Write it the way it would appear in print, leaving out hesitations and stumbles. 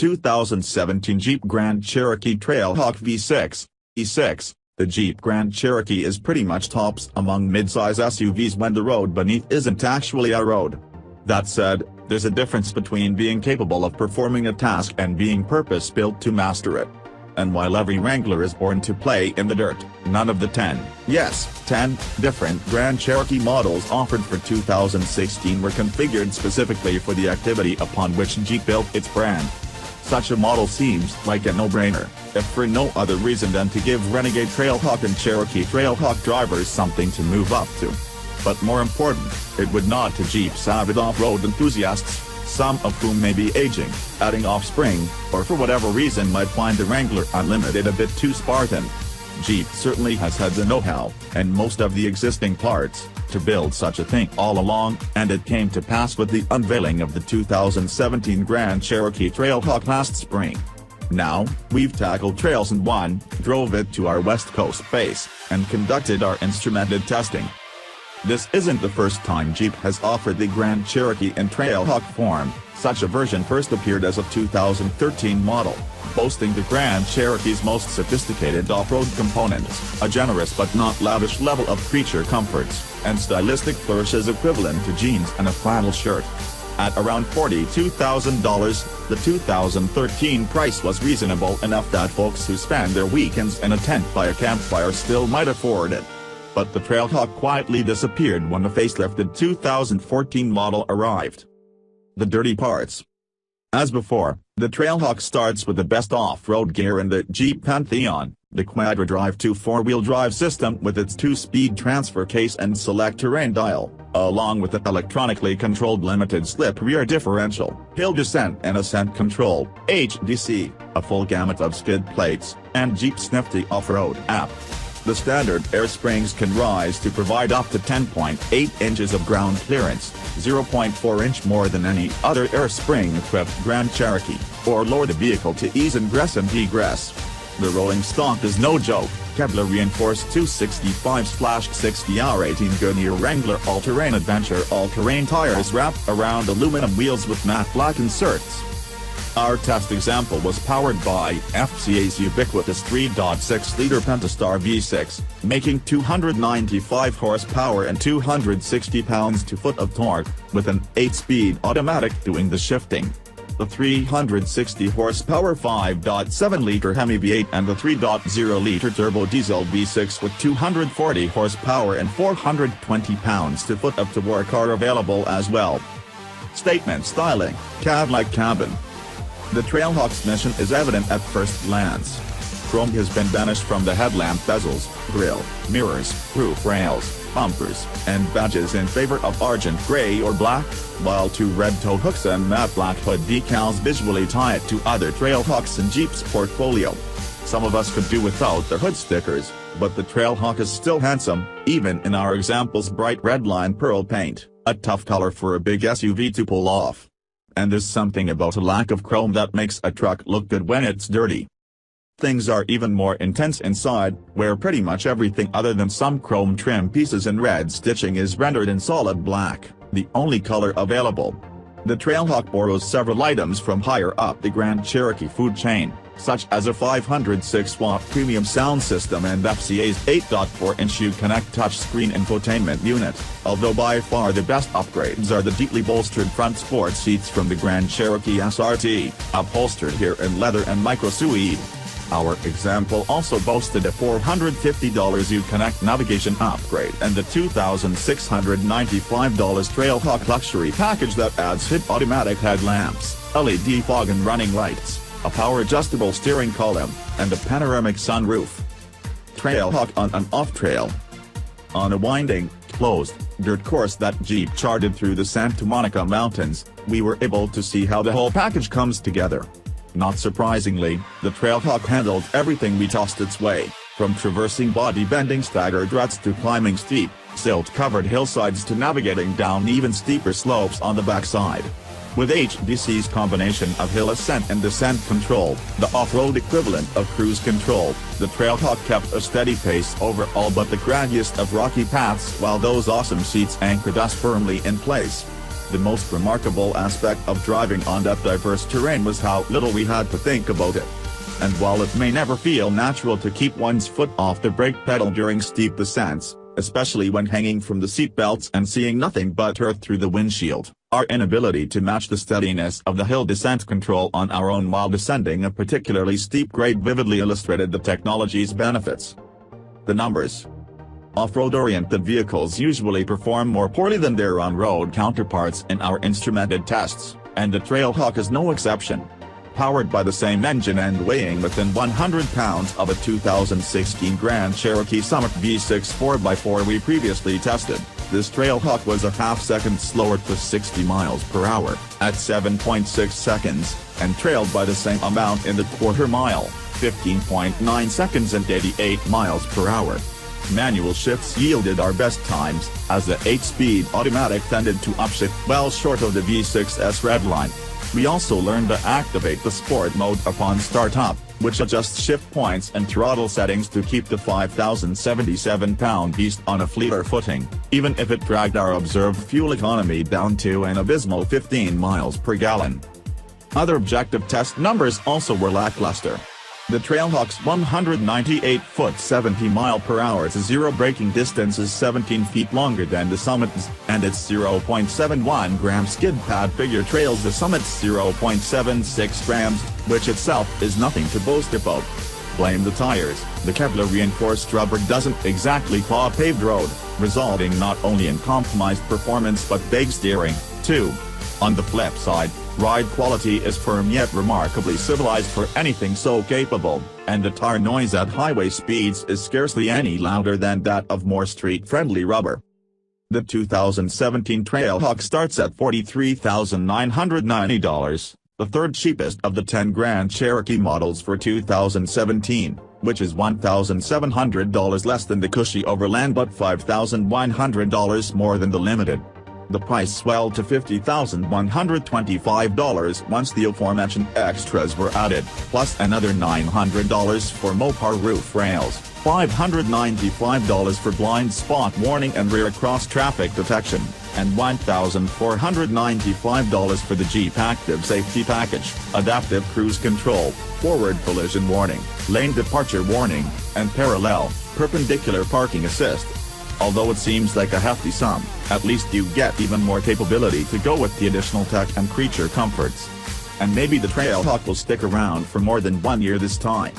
2017 Jeep Grand Cherokee Trailhawk V6, E6. The Jeep Grand Cherokee is pretty much tops among midsize SUVs when the road beneath isn't actually a road. That said, there's a difference between being capable of performing a task and being purpose-built to master it. And while every Wrangler is born to play in the dirt, none of the 10 different Grand Cherokee models offered for 2016 were configured specifically for the activity upon which Jeep built its brand. Such a model seems like a no-brainer, if for no other reason than to give Renegade Trailhawk and Cherokee Trailhawk drivers something to move up to. But more important, it would nod to Jeep's avid off-road enthusiasts, some of whom may be aging, adding offspring, or for whatever reason might find the Wrangler Unlimited a bit too Spartan. Jeep certainly has had the know-how, and most of the existing parts, to build such a thing all along, and it came to pass with the unveiling of the 2017 Grand Cherokee Trailhawk last spring. Now, we've tackled Trails and drove it to our West Coast base, and conducted our instrumented testing. This isn't the first time Jeep has offered the Grand Cherokee in Trailhawk form. Such a version first appeared as a 2013 model, boasting the Grand Cherokee's most sophisticated off-road components, a generous but not lavish level of creature comforts, and stylistic flourishes equivalent to jeans and a flannel shirt. At around $42,000, the 2013 price was reasonable enough that folks who spend their weekends in a tent by a campfire still might afford it. But the Trailhawk quietly disappeared when the facelifted 2014 model arrived. The dirty parts. As before, the Trailhawk starts with the best off-road gear in the Jeep pantheon, the Quadra-Drive 2 4-wheel drive system with its 2-speed transfer case and select terrain dial, along with the electronically controlled limited-slip rear differential, hill descent and ascent control, HDC, a full gamut of skid plates, and Jeep's nifty off-road app. The standard air springs can rise to provide up to 10.8 inches of ground clearance, 0.4 inch more than any other air spring-equipped Grand Cherokee, or lower the vehicle to ease ingress and egress. The rolling stock is no joke. Kevlar-reinforced 265/60R18 Goodyear Wrangler All-Terrain Adventure all-terrain tires wrapped around aluminum wheels with matte black inserts. Our test example was powered by FCA's ubiquitous 3.6-liter Pentastar V6, making 295 horsepower and 260 pounds-to-foot of torque, with an 8-speed automatic doing the shifting. The 360 horsepower 5.7-liter Hemi V8 and the 3.0-liter turbo diesel V6 with 240 horsepower and 420 pounds-to-foot of torque are available as well. Statement styling, cab-like cabin. The Trailhawk's mission is evident at first glance. Chrome has been banished from the headlamp bezels, grille, mirrors, roof rails, bumpers, and badges in favor of argent gray or black, while 2 red tow hooks and matte black hood decals visually tie it to other Trailhawks in Jeep's portfolio. Some of us could do without the hood stickers, but the Trailhawk is still handsome, even in our example's bright red lime pearl paint, a tough color for a big SUV to pull off. And there's something about a lack of chrome that makes a truck look good when it's dirty. Things are even more intense inside, where pretty much everything other than some chrome trim pieces and red stitching is rendered in solid black, the only color available. The Trailhawk borrows several items from higher up the Grand Cherokee food chain, such as a 506-watt premium sound system and FCA's 8.4-inch Uconnect touchscreen infotainment unit, although by far the best upgrades are the deeply bolstered front sport seats from the Grand Cherokee SRT, upholstered here in leather and micro-suede. Our example also boasted a $450 Uconnect navigation upgrade and the $2,695 Trailhawk luxury package that adds hip automatic headlamps, LED fog and running lights, a power-adjustable steering column, and a panoramic sunroof. Trailhawk on an off-trail. On a winding, closed, dirt course that Jeep charted through the Santa Monica Mountains, we were able to see how the whole package comes together. Not surprisingly, the Trailhawk handled everything we tossed its way, from traversing body-bending staggered ruts to climbing steep, silt-covered hillsides to navigating down even steeper slopes on the backside. With HDC's combination of hill ascent and descent control, the off-road equivalent of cruise control, the Trailhawk kept a steady pace over all but the craggiest of rocky paths while those awesome seats anchored us firmly in place. The most remarkable aspect of driving on that diverse terrain was how little we had to think about it. And while it may never feel natural to keep one's foot off the brake pedal during steep descents, especially when hanging from the seatbelts and seeing nothing but earth through the windshield, our inability to match the steadiness of the hill descent control on our own while descending a particularly steep grade vividly illustrated the technology's benefits. The numbers. Off-road-oriented vehicles usually perform more poorly than their on-road counterparts in our instrumented tests, and the Trailhawk is no exception. Powered by the same engine and weighing within 100 pounds of a 2016 Grand Cherokee Summit V6 4x4 we previously tested, this Trailhawk was a half-second slower to 60 miles per hour, at 7.6 seconds, and trailed by the same amount in the quarter mile, 15.9 seconds and 88 miles per hour. Manual shifts yielded our best times, as the 8-speed automatic tended to upshift well short of the V6's redline. We also learned to activate the sport mode upon startup, which adjusts shift points and throttle settings to keep the 5,077-pound beast on a fleeter footing, even if it dragged our observed fuel economy down to an abysmal 15 miles per gallon. Other objective test numbers also were lackluster. The Trailhawk's 198-foot 70-mile-per-hour to zero braking distance is 17 feet longer than the Summit's, and its 0.71-gram skid pad figure trails the Summit's 0.76 grams, which itself is nothing to boast about. Blame the tires. The Kevlar-reinforced rubber doesn't exactly claw a paved road, resulting not only in compromised performance but vague steering, too. On the flip side, ride quality is firm yet remarkably civilized for anything so capable, and the tire noise at highway speeds is scarcely any louder than that of more street-friendly rubber. The 2017 Trailhawk starts at $43,990, the third cheapest of the 10 Grand Cherokee models for 2017, which is $1,700 less than the cushy Overland but $5,100 more than the Limited. The price swelled to $50,125 once the aforementioned extras were added, plus another $900 for Mopar roof rails, $595 for blind spot warning and rear cross traffic detection, and $1,495 for the Jeep Active Safety Package, adaptive cruise control, forward collision warning, lane departure warning, and parallel, perpendicular parking assist. Although it seems like a hefty sum, at least you get even more capability to go with the additional tech and creature comforts. And maybe the Trailhawk will stick around for more than 1 year this time.